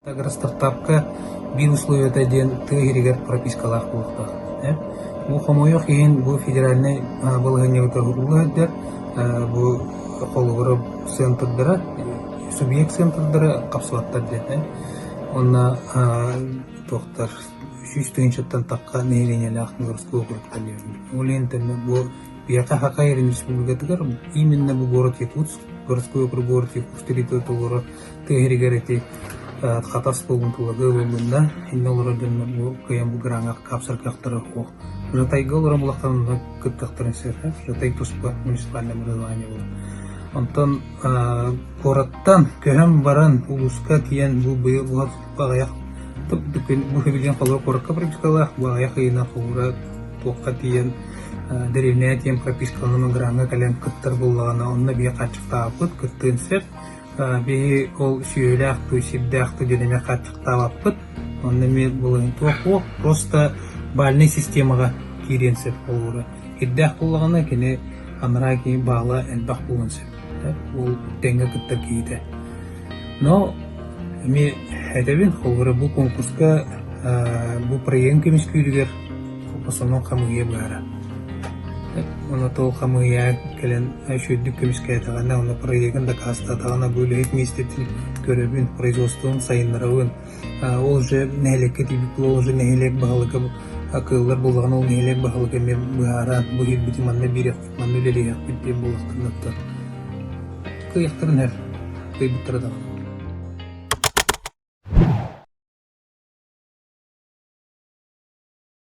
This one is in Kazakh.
Тагыр стартапка бир условията ден тыгыригер пропискалар кулуктар. Бу хомойох ен бу федеральный балыгыньягыта хуругадер бу холугура центрдара субъект центрдара капсулаттар ден. Онна тоқтар шүстүнчөттөн такка нейленелах горского кругтар. Улентен бу бияка хакайрын республикатыгар именно бу город Якутск, городской округ город Якутск территорияты тыгыригер Хатас полгунтулагы болганда инде олар бу кыям бу гранга капсар кактары хо. Жатайга олар булактан кыттактарын сер. Жатай туспа муниципальный образование бол. Онтон городтан көһәм баран улуска киян бу быйыл багаяк бу хебилген халык городка пропискалар багаяк ина хура токка тиян деревня тем пропискаларны гранга кален кыттар буллагана онна бия качыкта апыт кыттын сер. Би ол сүйеләхту, сибдәхту денеме каттықтаваппыт. Онда мен болайын тоқу, просто бальный системаға керенсеп болуыры. Иддәх болағына кені аныра кейін бағла әлбақ болынсеп. Ол тәңгі күттір кейді. Но, мен әдәбін қолғыры бұл конкурска бұл проект кемес көйлігер қосының қамығе бәрі. Оны тол хамыя келен шөйдік көміске айтағана, оны проектін да қастатағана бөлігет местетін көребін, производствын сайынырауын. Ол же нәйлекке тибік, ол же нәйлек бағылығы ақылылар болған, ол нәйлек бағылығы мен бұғара, бұғыр біті манна берек, манна лелек бітпен болықтырнықтыр. Қияқтырын әр, қой бұттырдақ.